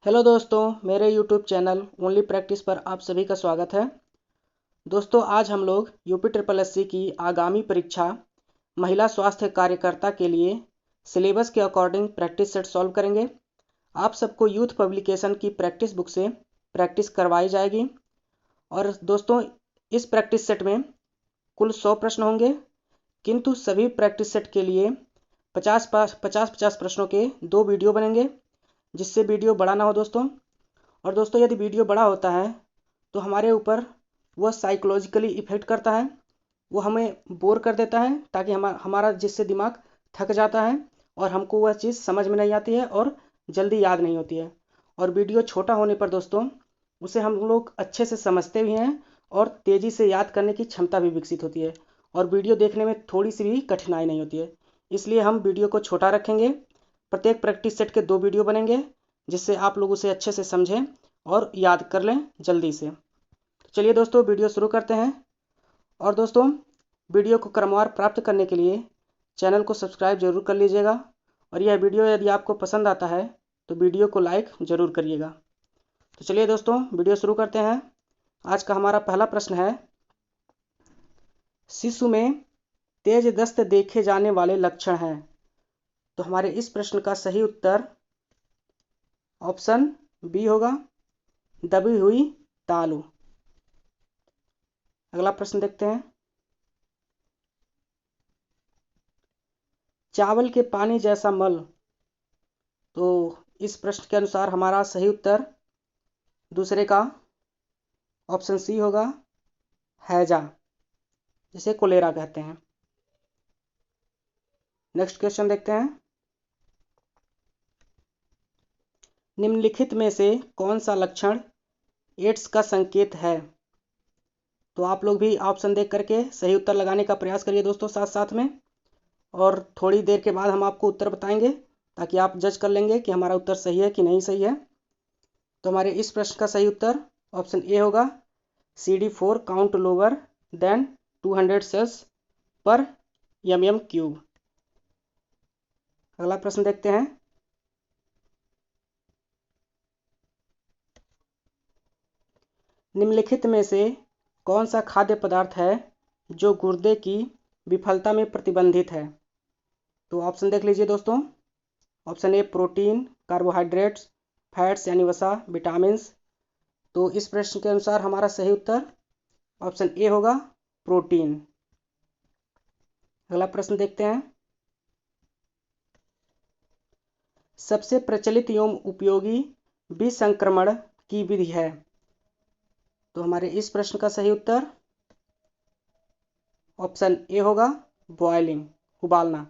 Hello दोस्तों, मेरे YouTube channel only practice पर आप सभी का स्वागत है। दोस्तों, आज हम लोग यूपी ट्रिपल एससी की आगामी परीक्षा महिला स्वास्थ्य कार्यकर्ता के लिए सिलेबस के अकॉर्डिंग प्रैक्टिस सेट सॉल्व करेंगे। आप सबको यूथ पब्लिकेशन की प्रैक्टिस बुक से प्रैक्टिस करवाई जाएगी। और दोस्तों, इस प्रैक्टिस सेट में कुल 100 प्रश्न होंगे, किंतु सभी प्रैक्टिस सेट के लिए 50-50 प्रश्नों के 2 वीडियो बनेंगे, जिससे वीडियो बड़ा ना हो दोस्तों। और दोस्तों, यदि वीडियो बड़ा होता है तो हमारे ऊपर वह साइकोलॉजिकली इफ़ेक्ट करता है, वो हमें बोर कर देता है, ताकि हमारा जिससे दिमाग थक जाता है और हमको वह चीज़ समझ में नहीं आती है और जल्दी याद नहीं होती है। और वीडियो छोटा होने पर दोस्तों उसे हम लोग अच्छे से समझते भी हैं और तेज़ी से याद करने की क्षमता भी विकसित होती है, और वीडियो देखने में थोड़ी सी भी कठिनाई नहीं होती है। इसलिए हम वीडियो को छोटा रखेंगे। प्रत्येक प्रैक्टिस सेट के 2 वीडियो बनेंगे, जिससे आप लोग उसे अच्छे से समझें और याद कर लें जल्दी से। तो चलिए दोस्तों, वीडियो शुरू करते हैं। और दोस्तों, वीडियो को क्रमवार प्राप्त करने के लिए चैनल को सब्सक्राइब जरूर कर लीजिएगा, और यह वीडियो यदि आपको पसंद आता है तो वीडियो को लाइक ज़रूर करिएगा। तो चलिए दोस्तों, वीडियो शुरू करते हैं। आज का हमारा पहला प्रश्न है, शिशु में तेज दस्त देखे जाने वाले लक्षण हैं। तो हमारे इस प्रश्न का सही उत्तर ऑप्शन बी होगा, दबी हुई तालू। अगला प्रश्न देखते हैं, चावल के पानी जैसा मल। तो इस प्रश्न के अनुसार हमारा सही उत्तर दूसरे का ऑप्शन सी होगा, हैजा, जिसे कोलेरा कहते हैं। नेक्स्ट क्वेश्चन देखते हैं, निम्नलिखित में से कौन सा लक्षण एड्स का संकेत है। तो आप लोग भी ऑप्शन देख करके सही उत्तर लगाने का प्रयास करिए दोस्तों साथ साथ में, और थोड़ी देर के बाद हम आपको उत्तर बताएंगे, ताकि आप जज कर लेंगे कि हमारा उत्तर सही है कि नहीं सही है। तो हमारे इस प्रश्न का सही उत्तर ऑप्शन ए होगा, CD4 count lower than 200 sales पर mm³। अगला प्रश्न देखते हैं, निम्नलिखित में से कौन सा खाद्य पदार्थ है जो गुर्दे की विफलता में प्रतिबंधित है। तो ऑप्शन देख लीजिए दोस्तों। Option A protein, carbohydrates, fats यानी वसा, विटामिन्स। तो इस प्रश्न के अनुसार हमारा सही उत्तर ऑप्शन ए होगा, प्रोटीन। अगला प्रश्न देखते हैं, सबसे प्रचलित एवं उपयोगी विसंक्रमण की विधि है। तो हमारे इस प्रश्न का सही उत्तर ऑप्शन ए होगा, बॉयलिंग, उबालना।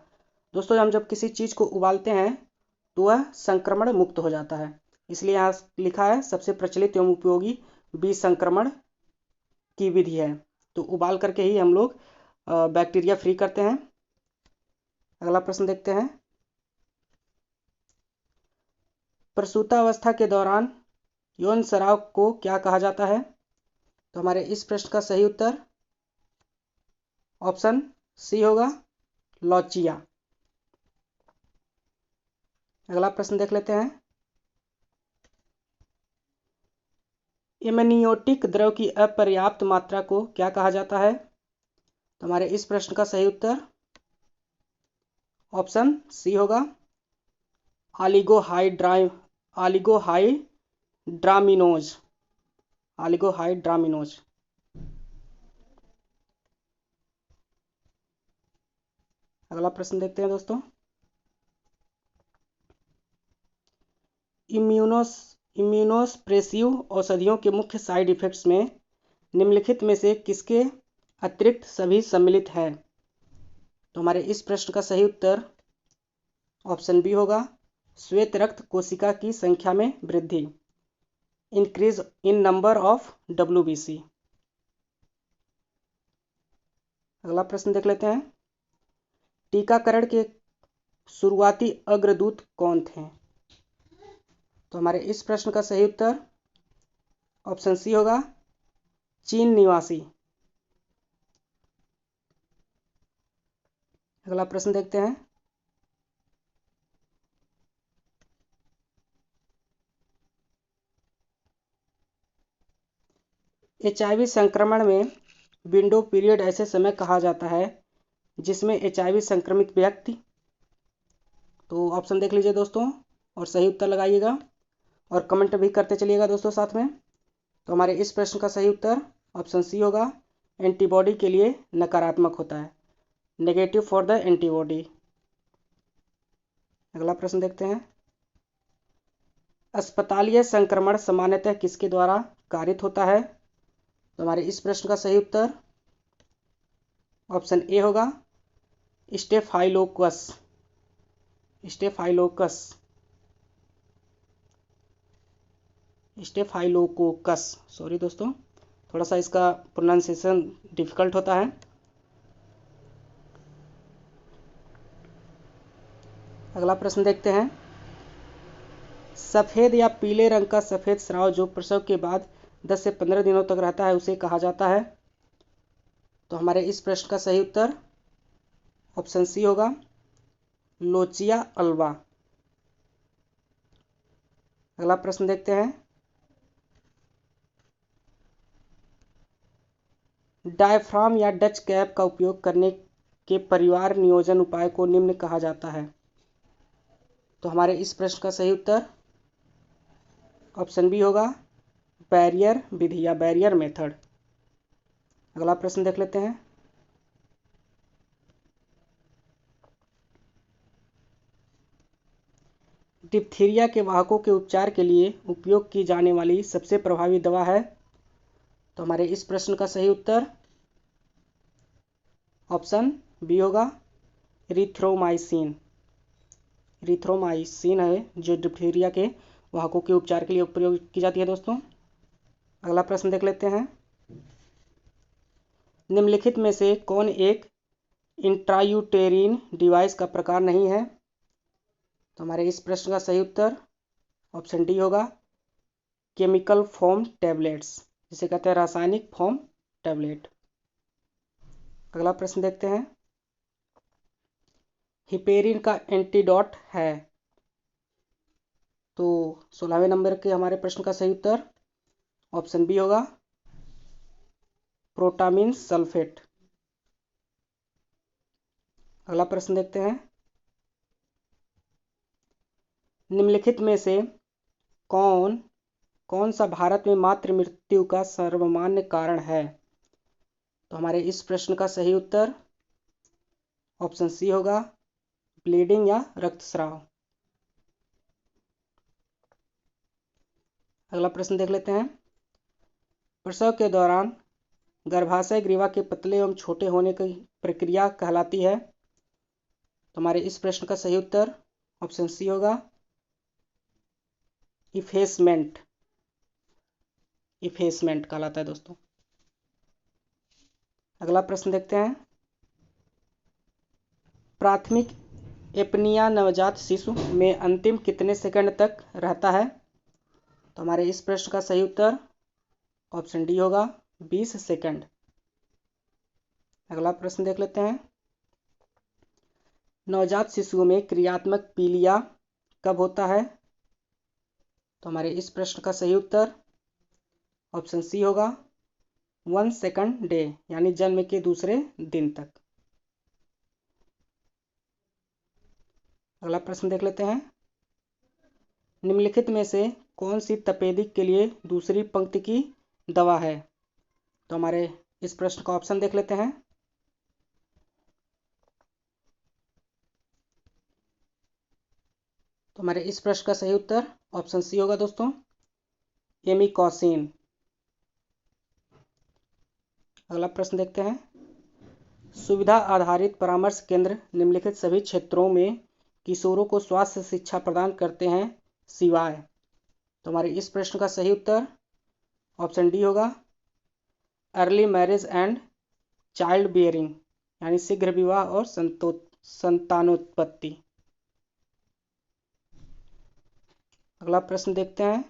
दोस्तों, हम जब किसी चीज़ को उबालते हैं तो वह संक्रमण मुक्त हो जाता है, इसलिए यहाँ लिखा है सबसे प्रचलित एवं उपयोगी विसंक्रमण की विधि है। तो उबाल करके ही हम लोग बैक्टीरिया फ्री करते हैं। अगला प्रश्न देखते हैं, प्रसूतावस्था के दौरान यौन स्राव को क्या कहा जाता है। तो हमारे इस प्रश्न का सही उत्तर ऑप्शन सी होगा, लॉचिया। अगला प्रश्न देख लेते हैं, एमनियोटिक द्रव की अपर्याप्त मात्रा को क्या कहा जाता है। तो हमारे इस प्रश्न का सही उत्तर ऑप्शन सी होगा, ऑलिगोहाइड्रामिनोज। ऑलिगोहाइड्रामिनोज। अगला प्रश्न देखते हैं दोस्तों, इम्यूनोसप्रेसिव औषधियों के मुख्य साइड इफेक्ट्स में निम्नलिखित में से किसके अतिरिक्त सभी सम्मिलित हैं। तो हमारे इस प्रश्न का सही उत्तर ऑप्शन बी होगा, श्वेत रक्त कोशिका की संख्या में वृद्धि, increase in number of WBC। अगला प्रश्न देख लेते हैं, टीकाकरण के शुरुआती अग्रदूत कौन थे। तो हमारे इस प्रश्न का सही उत्तर ऑप्शन सी होगा, चीन निवासी। अगला प्रश्न देखते हैं, HIV संक्रमण में विंडो पीरियड ऐसे समय कहा जाता है जिसमें HIV संक्रमित व्यक्ति, तो ऑप्शन देख लीजिए दोस्तों और सही उत्तर लगाइएगा और कमेंट भी करते चलिएगा दोस्तों साथ में। तो हमारे इस प्रश्न का सही उत्तर ऑप्शन सी होगा, एंटीबॉडी के लिए नकारात्मक होता है, नेगेटिव फॉर द एंटीबॉडी। अगला प्रश्न देखते हैं, अस्पतालीय संक्रमण सामान्यतः किसके द्वारा कारित होता है? तो हमारे इस प्रश्न का सही उत्तर ऑप्शन ए होगा, स्टेफाइलोकस। स्टेफाइलोकोकस, सॉरी दोस्तों, थोड़ा सा इसका प्रोनाउंसिएशन डिफिकल्ट होता है। अगला प्रश्न देखते हैं, सफ़ेद या पीले रंग का सफ़ेद स्राव जो प्रसव के बाद 10 से 15 दिनों तक रहता है उसे कहा जाता है? तो हमारे इस प्रश्न का सही उत्तर ऑप्शन सी होगा, लोचिया अल्बा। अगला प्रश्न देखते हैं, डायफ्राम या डच कैप का उपयोग करने के परिवार नियोजन उपाय को निम्न कहा जाता है? तो हमारे इस प्रश्न का सही उत्तर ऑप्शन बी होगा, बैरियर विधि या बैरियर मेथड। अगला प्रश्न देख लेते हैं, डिप्थीरिया के वाहकों के उपचार के लिए उपयोग की जाने वाली सबसे प्रभावी दवा है? तो हमारे इस प्रश्न का सही उत्तर ऑप्शन बी होगा, रिथ्रोमाइसिन। रिथ्रोमाइसिन है जो डिप्थीरिया के वाहकों के उपचार के लिए प्रयोग की जाती है दोस्तों। अगला प्रश्न देख लेते हैं, निम्नलिखित में से कौन एक इंट्रायूटेरिन डिवाइस का प्रकार नहीं है? तो हमारे इस प्रश्न का सही उत्तर ऑप्शन डी होगा, केमिकल फोम टैबलेट्स, जिसे कहते हैं रासायनिक फोम टैबलेट। अगला प्रश्न देखते हैं, हिपेरिन का एंटीडोट है? तो 16वें नंबर के हमारे प्रश्न का सही उत्तर ऑप्शन बी होगा, प्रोटामिन सल्फेट। अगला प्रश्न देखते हैं, निम्नलिखित में से कौन सा भारत में मातृ मृत्यु का सर्वमान्य कारण है? तो हमारे इस प्रश्न का सही उत्तर ऑप्शन सी होगा, ब्लीडिंग या रक्तस्राव। अगला प्रश्न देख लेते हैं, प्रसव के दौरान गर्भाशय ग्रीवा के पतले एवं छोटे होने की प्रक्रिया कहलाती है? तो हमारे इस प्रश्न का सही उत्तर ऑप्शन सी होगा, इफेसमेंट कहलाता है दोस्तों। अगला प्रश्न देखते हैं, प्राथमिक एपनिया नवजात शिशु में अंतिम कितने सेकंड तक रहता है? तो हमारे इस प्रश्न का सही उत्तर ऑप्शन डी होगा, 20 सेकंड। अगला प्रश्न देख लेते हैं, नवजात शिशुओं में क्रियात्मक पीलिया कब होता है? तो हमारे इस प्रश्न का सही उत्तर ऑप्शन सी होगा, 1 सेकंड डे, यानी जन्म के दूसरे दिन तक। अगला प्रश्न देख लेते हैं, निम्नलिखित में से कौन सी तपेदिक के लिए दूसरी पंक्ति की दवा है? तो हमारे इस प्रश्न का ऑप्शन देख लेते हैं, तो हमारे इस प्रश्न का सही उत्तर ऑप्शन सी होगा दोस्तों, एमिकॉसिन। अगला प्रश्न देखते हैं, सुविधा आधारित परामर्श केंद्र निम्नलिखित सभी क्षेत्रों में किशोरों को स्वास्थ्य शिक्षा प्रदान करते हैं सिवाय? तो हमारे इस प्रश्न का सही उत्तर ऑप्शन डी होगा, early marriage and child bearing, यानी शीघ्र विवाह और संतानोत्पत्ति। अगला प्रश्न देखते हैं,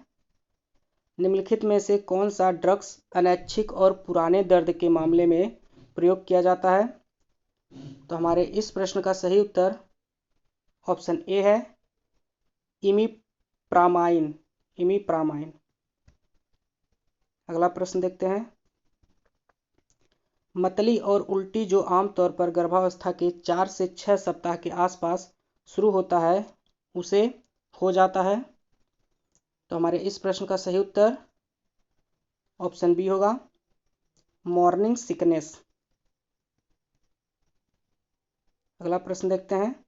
निम्नलिखित में से कौन सा ड्रग्स अनैच्छिक और पुराने दर्द के मामले में प्रयोग किया जाता है? तो हमारे इस प्रश्न का सही उत्तर ऑप्शन ए है, इमिप्रामाइन। अगला प्रश्न देखते हैं, मतली और उल्टी जो आमतौर पर गर्भावस्था के 4 से 6 सप्ताह के आसपास शुरू होता है उसे हो जाता है। तो हमारे इस प्रश्न का सही उत्तर ऑप्शन बी होगा, मॉर्निंग सिकनेस। अगला प्रश्न देखते हैं।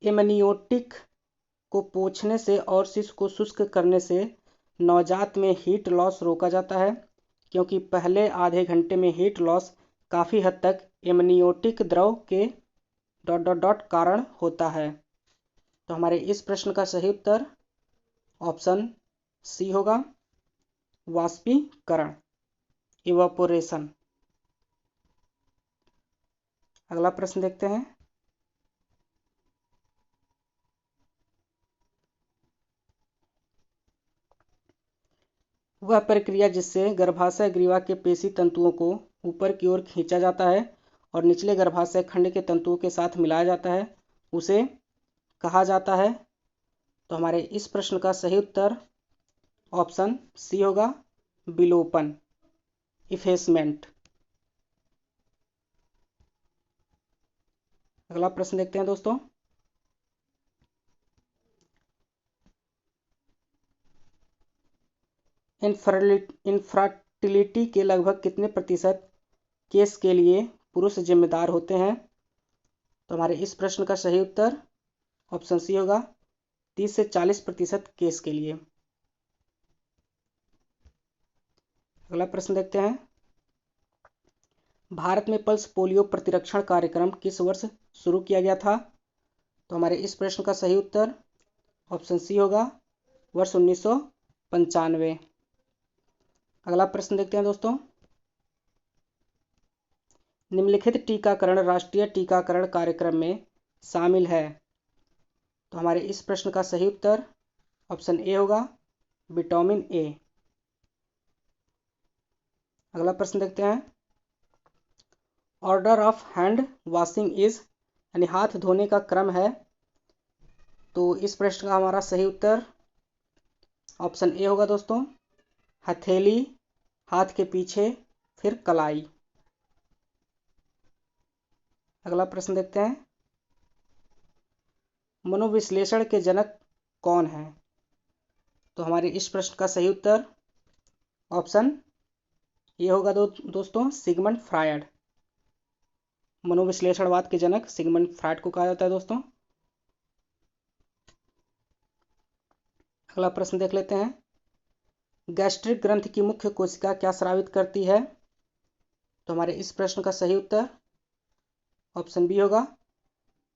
एमनियोटिक को पोंछने से और शिशु को शुष्क करने से नवजात में हीट लॉस रोका जाता है, क्योंकि पहले आधे घंटे में हीट लॉस काफ़ी हद तक एमनियोटिक द्रव के ... कारण होता है। तो हमारे इस प्रश्न का सही उत्तर ऑप्शन सी होगा, वाष्पीकरण, इवापोरेशन। अगला प्रश्न देखते हैं। वह प्रक्रिया जिससे गर्भाशय ग्रीवा के पेशी तंतुओं को ऊपर की ओर खींचा जाता है और निचले गर्भाशय खंड के तंतुओं के साथ मिलाया जाता है उसे कहा जाता है। तो हमारे इस प्रश्न का सही उत्तर ऑप्शन सी होगा, विलोपन, इफेसमेंट। अगला प्रश्न देखते हैं दोस्तों। इनफर्टिलिटी के लगभग कितने प्रतिशत केस के लिए पुरुष जिम्मेदार होते हैं? तो हमारे इस प्रश्न का सही उत्तर ऑप्शन सी होगा, 30 से 40% केस के लिए। अगला प्रश्न देखते हैं। भारत में पल्स पोलियो प्रतिरक्षण कार्यक्रम किस वर्ष शुरू किया गया था? तो हमारे इस प्रश्न का सही उत्तर ऑप्शन सी होगा, वर्ष 1995। अगला प्रश्न देखते हैं दोस्तों। निम्नलिखित टीकाकरण राष्ट्रीय टीकाकरण कार्यक्रम में शामिल है। तो हमारे इस प्रश्न का सही उत्तर ऑप्शन ए होगा, विटामिन ए। अगला प्रश्न देखते हैं। Order of hand washing is, यानी हाथ धोने का क्रम है। तो इस प्रश्न का हमारा सही उत्तर ऑप्शन ए होगा दोस्तों, हथेली, हाथ के पीछे, फिर कलाई। अगला प्रश्न देखते हैं। मनोविश्लेषण के जनक कौन है? तो हमारे इस प्रश्न का सही उत्तर ऑप्शन ये होगा दोस्तों, सिगमंड फ्रायड। मनोविश्लेषणवाद के जनक सिगमंड फ्रायड को कहा जाता है दोस्तों। अगला प्रश्न देख लेते हैं। गैस्ट्रिक ग्रंथि की मुख्य कोशिका क्या स्रावित करती है? तो हमारे इस प्रश्न का सही उत्तर ऑप्शन बी होगा,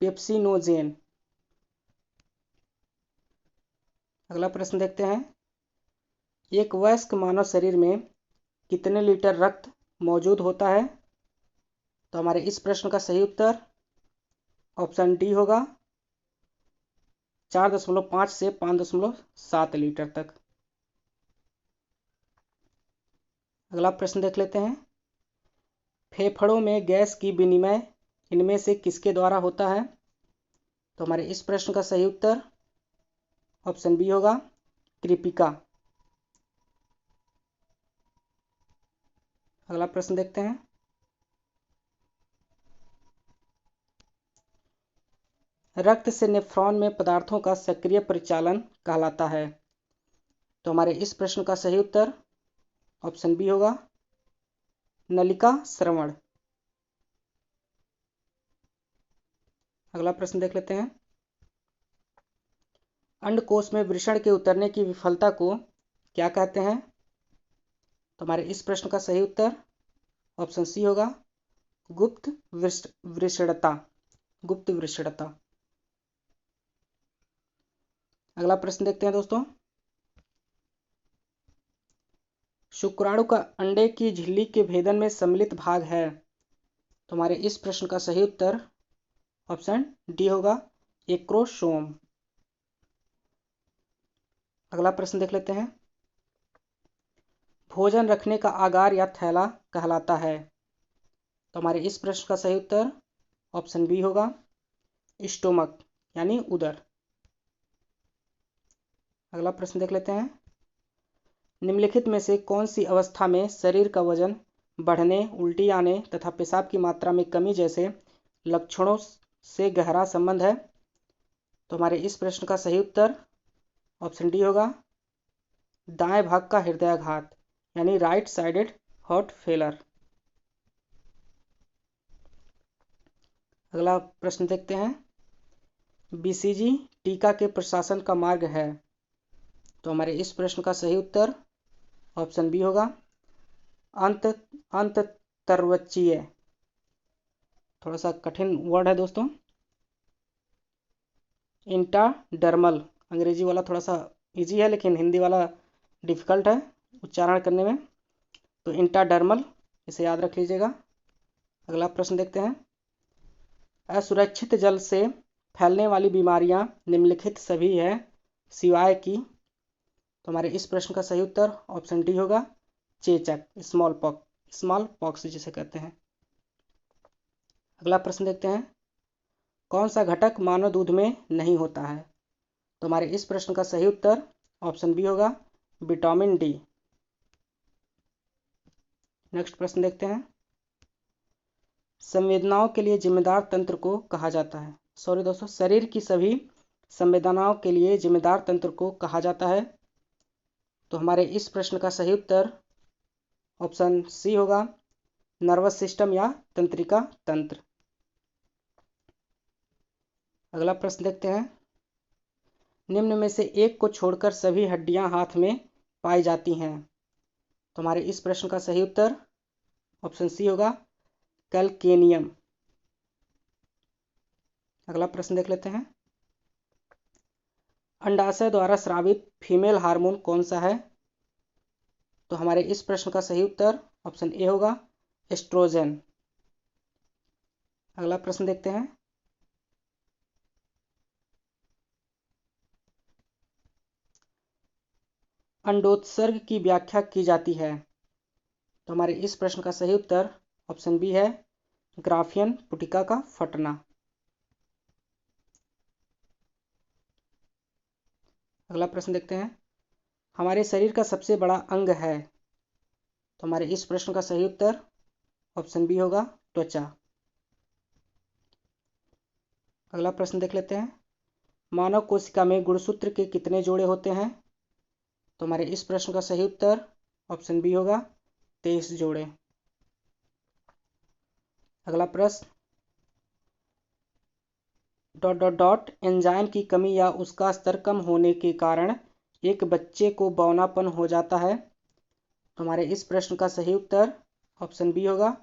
पेप्सिनोजेन। अगला प्रश्न देखते हैं। एक वयस्क मानव शरीर में कितने लीटर रक्त मौजूद होता है? तो हमारे इस प्रश्न का सही उत्तर ऑप्शन डी होगा, 4.5 से 5.7 लीटर तक। अगला प्रश्न देख लेते हैं। फेफड़ों में गैस की विनिमय इनमें से किसके द्वारा होता है? तो हमारे इस प्रश्न का सही उत्तर ऑप्शन बी होगा, कृपिका। अगला प्रश्न देखते हैं। रक्त से नेफ्रॉन में पदार्थों का सक्रिय परिचालन कहलाता है। तो हमारे इस प्रश्न का सही उत्तर ऑप्शन बी होगा, नलिका श्रवण। अगला प्रश्न देख लेते हैं। अंडकोश में वृषण के उतरने की विफलता को क्या कहते हैं? तो हमारे इस प्रश्न का सही उत्तर ऑप्शन सी होगा, गुप्त वृषणता, गुप्त वृषणता। अगला प्रश्न देखते हैं दोस्तों। शुक्राणु का अंडे की झिल्ली के भेदन में सम्मिलित भाग है। तो हमारे इस प्रश्न का सही उत्तर ऑप्शन डी होगा, एक्रोसोम। अगला प्रश्न देख लेते हैं। भोजन रखने का आगार या थैला कहलाता है। तो हमारे इस प्रश्न का सही उत्तर ऑप्शन बी होगा, स्टोमक, यानी उदर। अगला प्रश्न देख लेते हैं। निम्नलिखित में से कौन सी अवस्था में शरीर का वजन बढ़ने, उल्टी आने तथा पेशाब की मात्रा में कमी जैसे लक्षणों से गहरा संबंध है? तो हमारे इस प्रश्न का सही उत्तर ऑप्शन डी होगा, दाएं भाग का हृदयाघात यानी राइट साइडेड हार्ट फेलर। अगला प्रश्न देखते हैं, बीसीजी टीका के प्रशासन का मार्ग है? तो हमारे इस प्रश्न का सही उत्तर ऑप्शन बी होगा, अंतर्वचीय। थोड़ा सा कठिन वर्ड है दोस्तों, इंट्राडर्मल। अंग्रेजी वाला थोड़ा सा इजी है लेकिन हिंदी वाला डिफिकल्ट है उच्चारण करने में, तो इंट्राडर्मल इसे याद रख लीजिएगा। अगला प्रश्न देखते हैं, असुरक्षित जल से फैलने वाली बीमारियां निम्नलिखित सभी है सिवाय की? तो हमारे इस प्रश्न का सही उत्तर ऑप्शन डी होगा, चेचक, स्मॉल पॉक्स जिसे कहते हैं। अगला प्रश्न देखते हैं, कौन सा घटक मानव दूध में नहीं होता है? तो हमारे इस प्रश्न का सही उत्तर ऑप्शन बी होगा, विटामिन डी। नेक्स्ट प्रश्न देखते हैं, संवेदनाओं के लिए जिम्मेदार तंत्र को कहा जाता है? सॉरी दोस्तों, शरीर की सभी संवेदनाओं के लिए जिम्मेदार तंत्र को कहा जाता है? तो हमारे इस प्रश्न का सही उत्तर ऑप्शन सी होगा, नर्वस सिस्टम या तंत्रिका तंत्र। अगला प्रश्न देखते हैं, निम्न में से एक को छोड़कर सभी हड्डियां हाथ में पाई जाती हैं? तो हमारे इस प्रश्न का सही उत्तर ऑप्शन सी होगा, कैल्केनियम। अगला प्रश्न देख लेते हैं, अंडाशय द्वारा स्रावित फीमेल हार्मोन कौन सा है? तो हमारे इस प्रश्न का सही उत्तर ऑप्शन ए होगा, एस्ट्रोजन। अगला प्रश्न देखते हैं, अंडोत्सर्ग की व्याख्या की जाती है? तो हमारे इस प्रश्न का सही उत्तर ऑप्शन बी है, ग्राफियन पुटिका का फटना। अगला प्रश्न देखते हैं, हमारे शरीर का सबसे बड़ा अंग है? तो हमारे इस प्रश्न का सही उत्तर ऑप्शन बी होगा, त्वचा। अगला प्रश्न देख लेते हैं, मानव कोशिका में गुणसूत्र के कितने जोड़े होते हैं? तो हमारे इस प्रश्न का सही उत्तर ऑप्शन बी होगा, 23 जोड़े। अगला प्रश्न, एंजाइम की कमी या उसका स्तर कम होने के कारण एक बच्चे को बौनापन हो जाता है? तो हमारे इस प्रश्न का सही उत्तर ऑप्शन बी होगा,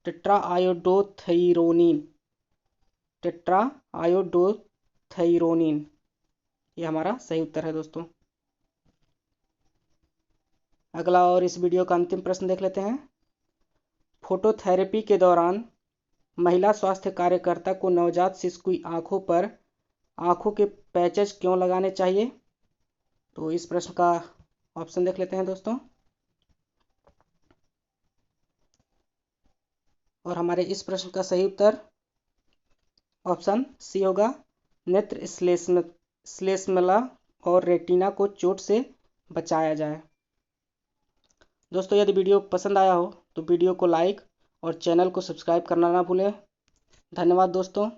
टेट्राआयोडोथायरोनिन। ये हमारा सही उत्तर है दोस्तों। अगला और इस वीडियो का अंतिम प्रश्न देख लेते हैं, फोटोथेरेपी के दौरान महिला स्वास्थ्य कार्यकर्ता को नवजात शिशु की आंखों पर आंखों के पैचेज क्यों लगाने चाहिए? तो इस प्रश्न का ऑप्शन देख लेते हैं दोस्तों, और हमारे इस प्रश्न का सही उत्तर ऑप्शन सी होगा, नेत्र श्लेष्मला और रेटिना को चोट से बचाया जाए। दोस्तों यदि वीडियो पसंद आया हो तो वीडियो को लाइक और चैनल को सब्सक्राइब करना ना भूलें। धन्यवाद दोस्तों।